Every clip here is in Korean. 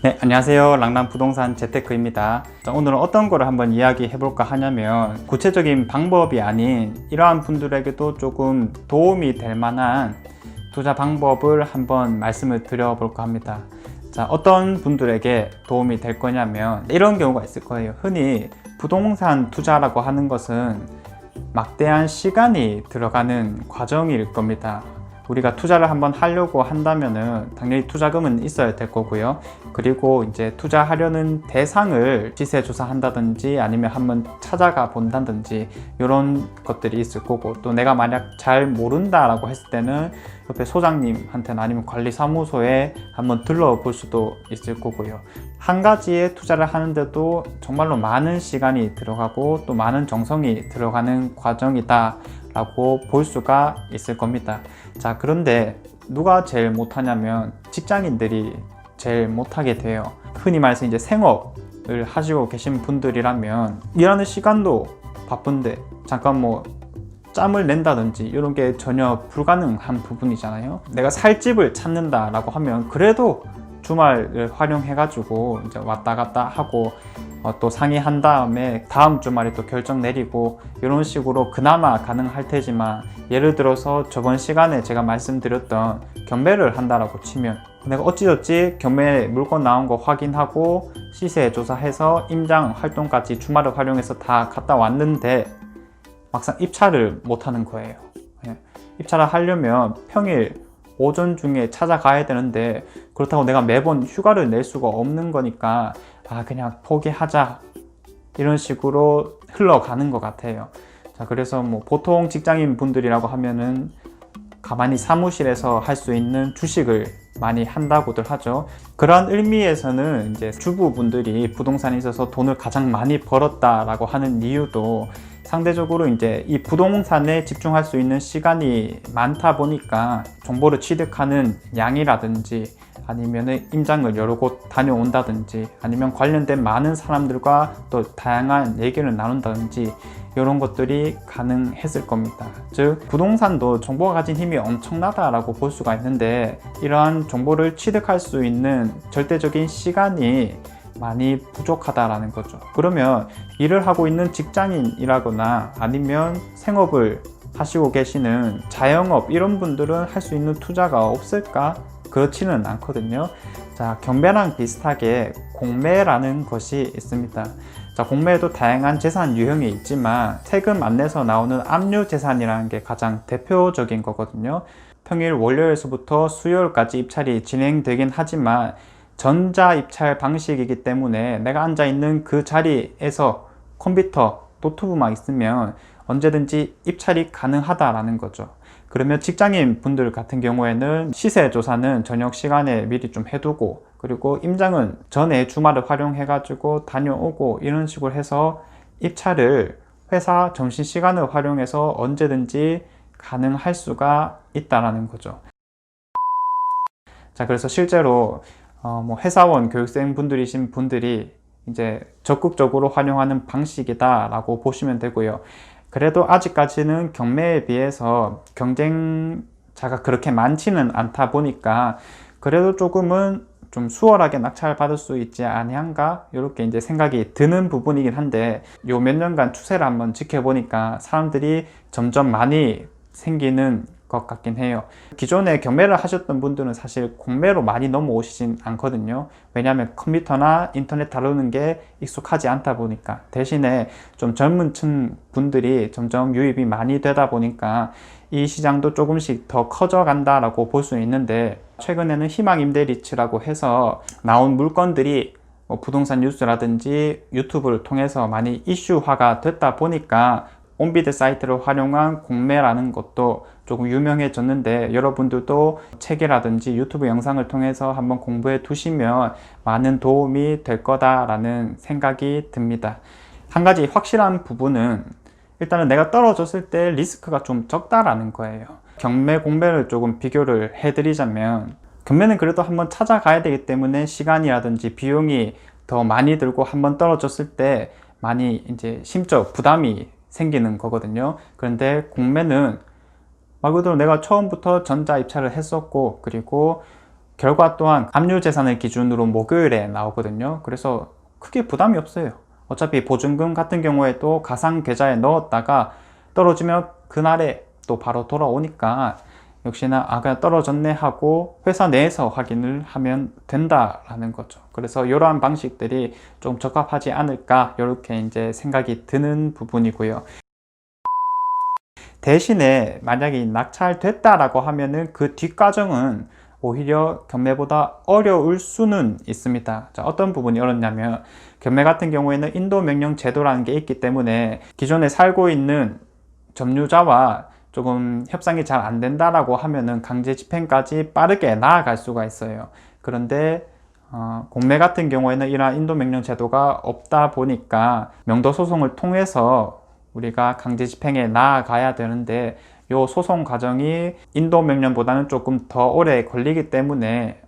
네, 안녕하세요. 랑랑부동산 재테크입니다. 자, 오늘은 어떤 거를 한번 이야기해 볼까 하냐면 구체적인 방법이 아닌 이러한 분들에게도 조금 도움이 될 만한 투자 방법을 한번 말씀을 드려볼까 합니다. 자, 어떤 분들에게 도움이 될 거냐면 이런 경우가 있을 거예요. 흔히 부동산 투자라고 하는 것은 막대한 시간이 들어가는 과정일 겁니다. 우리가 투자를 한번 하려고 한다면은 당연히 투자금은 있어야 될 거고요. 그리고 이제 투자하려는 대상을 시세 조사한다든지 아니면 한번 찾아가 본다든지 이런 것들이 있을 거고, 또 내가 만약 잘 모른다라고 했을 때는 옆에 소장님한테나 아니면 관리사무소에 한번 들러볼 수도 있을 거고요. 한 가지의 투자를 하는데도 정말로 많은 시간이 들어가고 또 많은 정성이 들어가는 과정이다 라고 볼 수가 있을 겁니다. 자, 그런데 누가 제일 못하냐면 직장인들이 제일 못하게 돼요. 흔히 말해서 이제 생업을 하시고 계신 분들이라면 일하는 시간도 바쁜데 잠깐 뭐 짬을 낸다든지 이런 게 전혀 불가능한 부분이잖아요. 내가 살 집을 찾는다라고 하면 그래도 주말을 활용해 가지고 이제 왔다 갔다 하고 또 상의한 다음에 다음 주말에 또 결정 내리고 이런 식으로 그나마 가능할 테지만, 예를 들어서 저번 시간에 제가 말씀드렸던 경매를 한다라고 치면 내가 어찌저찌 경매 물건 나온 거 확인하고 시세 조사해서 임장 활동까지 주말을 활용해서 다 갔다 왔는데 막상 입찰을 못 하는 거예요. 입찰을 하려면 평일 오전 중에 찾아가야 되는데 그렇다고 내가 매번 휴가를 낼 수가 없는 거니까 그냥 포기하자 이런 식으로 흘러가는 것 같아요. 자, 그래서 뭐 보통 직장인 분들이라고 하면은 가만히 사무실에서 할 수 있는 주식을 많이 한다고들 하죠. 그런 의미에서는 이제 주부분들이 부동산에 있어서 돈을 가장 많이 벌었다라고 하는 이유도 상대적으로 이제 이 부동산에 집중할 수 있는 시간이 많다 보니까 정보를 취득하는 양이라든지 아니면 임장을 여러 곳 다녀온다든지 아니면 관련된 많은 사람들과 또 다양한 얘기를 나눈다든지 이런 것들이 가능했을 겁니다. 즉 부동산도 정보가 가진 힘이 엄청나다라고 볼 수가 있는데 이러한 정보를 취득할 수 있는 절대적인 시간이 많이 부족하다라는 거죠. 그러면 일을 하고 있는 직장인이라거나 아니면 생업을 하시고 계시는 자영업 이런 분들은 할 수 있는 투자가 없을까? 그렇지는 않거든요. 자, 경매랑 비슷하게 공매라는 것이 있습니다. 자, 공매에도 다양한 재산 유형이 있지만 세금 안 내서 나오는 압류 재산이라는 게 가장 대표적인 거거든요. 평일 월요일서부터 수요일까지 입찰이 진행되긴 하지만 전자 입찰 방식이기 때문에 내가 앉아 있는 그 자리에서 컴퓨터, 노트북만 있으면 언제든지 입찰이 가능하다라는 거죠. 그러면 직장인 분들 같은 경우에는 시세 조사는 저녁 시간에 미리 좀 해두고, 그리고 임장은 전에 주말을 활용해 가지고 다녀오고 이런 식으로 해서 입찰을 회사 점심시간을 활용해서 언제든지 가능할 수가 있다라는 거죠. 자, 그래서 실제로 뭐 회사원, 교육생 분들이신 분들이 이제 적극적으로 활용하는 방식이다라고 보시면 되고요. 그래도 아직까지는 경매에 비해서 경쟁자가 그렇게 많지는 않다 보니까 그래도 조금은 좀 수월하게 낙찰받을 수 있지 아니한가 이렇게 이제 생각이 드는 부분이긴 한데, 요 몇 년간 추세를 한번 지켜보니까 사람들이 점점 많이 생기는 것 같긴 해요. 기존에 경매를 하셨던 분들은 사실 공매로 많이 넘어오시진 않거든요. 왜냐하면 컴퓨터나 인터넷 다루는 게 익숙하지 않다 보니까. 대신에 좀 젊은 층 분들이 점점 유입이 많이 되다 보니까 이 시장도 조금씩 더 커져 간다라고 볼 수 있는데, 최근에는 희망임대리츠라고 해서 나온 물건들이 뭐 부동산 뉴스라든지 유튜브를 통해서 많이 이슈화가 됐다 보니까 온비드 사이트를 활용한 공매라는 것도 조금 유명해졌는데, 여러분들도 책이라든지 유튜브 영상을 통해서 한번 공부해 두시면 많은 도움이 될 거다라는 생각이 듭니다. 한 가지 확실한 부분은 일단은 내가 떨어졌을 때 리스크가 좀 적다라는 거예요. 경매, 공매를 조금 비교를 해드리자면, 경매는 그래도 한번 찾아가야 되기 때문에 시간이라든지 비용이 더 많이 들고 한번 떨어졌을 때 많이 이제 심적 부담이 생기는 거거든요. 그런데 공매는 말 그대로 내가 처음부터 전자 입찰을 했었고, 그리고 결과 또한 압류재산을 기준으로 목요일에 나오거든요. 그래서 크게 부담이 없어요. 어차피 보증금 같은 경우에도 가상계좌에 넣었다가 떨어지면 그날에 또 바로 돌아오니까 역시나 그냥 떨어졌네 하고 회사 내에서 확인을 하면 된다라는 거죠. 그래서 이러한 방식들이 좀 적합하지 않을까 이렇게 이제 생각이 드는 부분이고요. 대신에 만약에 낙찰됐다라고 하면은 그 뒷과정은 오히려 경매보다 어려울 수는 있습니다. 자, 어떤 부분이 어렵냐면 경매 같은 경우에는 인도명령 제도라는 게 있기 때문에 기존에 살고 있는 점유자와 조금 협상이 잘 안 된다라고 하면은 강제 집행까지 빠르게 나아갈 수가 있어요. 그런데 공매 같은 경우에는 이러한 인도명령 제도가 없다 보니까 명도소송을 통해서 우리가 강제 집행에 나아가야 되는데 이 소송 과정이 인도명령보다는 조금 더 오래 걸리기 때문에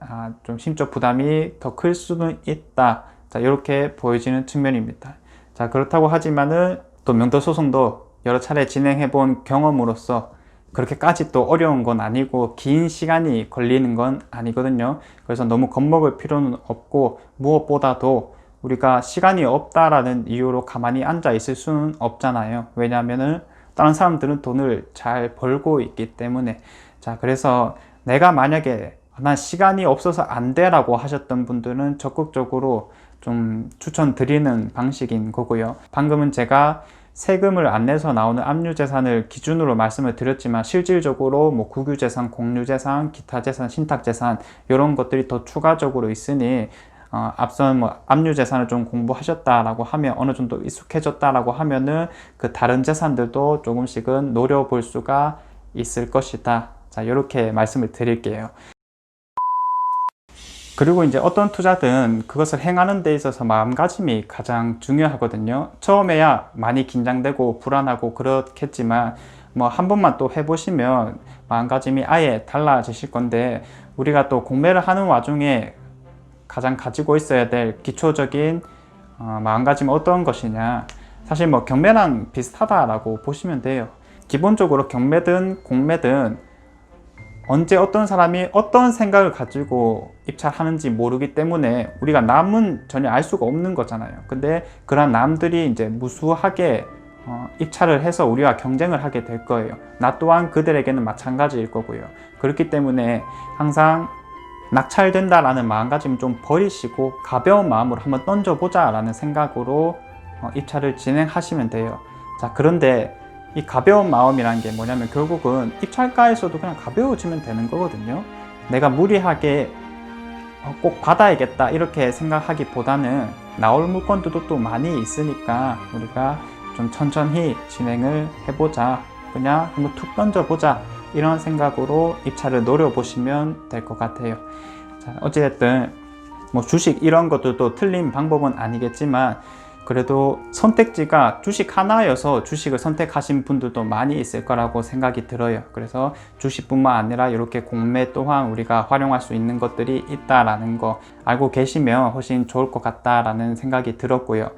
좀 심적 부담이 더 클 수는 있다. 자, 이렇게 보여지는 측면입니다. 자, 그렇다고 하지만은 또 명도소송도 여러 차례 진행해 본 경험으로서 그렇게까지 또 어려운 건 아니고 긴 시간이 걸리는 건 아니거든요. 그래서 너무 겁먹을 필요는 없고 무엇보다도 우리가 시간이 없다라는 이유로 가만히 앉아 있을 수는 없잖아요. 왜냐하면은 다른 사람들은 돈을 잘 벌고 있기 때문에. 자, 그래서 내가 만약에 난 시간이 없어서 안 돼라고 하셨던 분들은 적극적으로 좀 추천드리는 방식인 거고요. 방금은 제가 세금을 안 내서 나오는 압류재산을 기준으로 말씀을 드렸지만 실질적으로 뭐 국유재산, 공유재산, 기타재산, 신탁재산 이런 것들이 더 추가적으로 있으니 앞선 뭐 압류재산을 좀 공부하셨다라고 하면 어느 정도 익숙해졌다라고 하면은 그 다른 재산들도 조금씩은 노려볼 수가 있을 것이다. 자, 이렇게 말씀을 드릴게요. 그리고 이제 어떤 투자든 그것을 행하는 데 있어서 마음가짐이 가장 중요하거든요. 처음에야 많이 긴장되고 불안하고 그렇겠지만 뭐 한 번만 또 해보시면 마음가짐이 아예 달라지실 건데 우리가 또 공매를 하는 와중에 가장 가지고 있어야 될 기초적인 마음가짐은 어떤 것이냐, 사실 뭐 경매랑 비슷하다라고 보시면 돼요. 기본적으로 경매든 공매든 언제 어떤 사람이 어떤 생각을 가지고 입찰하는지 모르기 때문에 우리가 남은 전혀 알 수가 없는 거잖아요. 근데 그런 남들이 이제 무수하게 입찰을 해서 우리와 경쟁을 하게 될 거예요. 나 또한 그들에게는 마찬가지일 거고요. 그렇기 때문에 항상 낙찰된다라는 마음가짐 좀 버리시고 가벼운 마음으로 한번 던져보자 라는 생각으로 입찰을 진행하시면 돼요. 자, 그런데 이 가벼운 마음이란 게 뭐냐면 결국은 입찰가에서도 그냥 가벼워지면 되는 거거든요. 내가 무리하게 꼭 받아야겠다 이렇게 생각하기보다는 나올 물건들도 또 많이 있으니까 우리가 좀 천천히 진행을 해보자, 그냥 한번 툭 던져보자 이런 생각으로 입찰을 노려보시면 될 것 같아요. 자, 어찌됐든 뭐 주식 이런 것들도 틀린 방법은 아니겠지만 그래도 선택지가 주식 하나여서 주식을 선택하신 분들도 많이 있을 거라고 생각이 들어요. 그래서 주식뿐만 아니라 이렇게 공매 또한 우리가 활용할 수 있는 것들이 있다라는 거 알고 계시면 훨씬 좋을 것 같다라는 생각이 들었고요.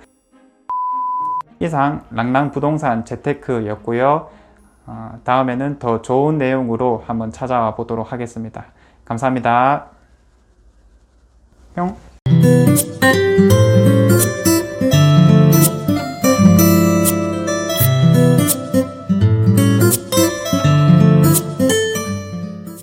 이상 랑랑부동산 재테크였고요. 다음에는 더 좋은 내용으로 한번 찾아와 보도록 하겠습니다. 감사합니다. 뿅.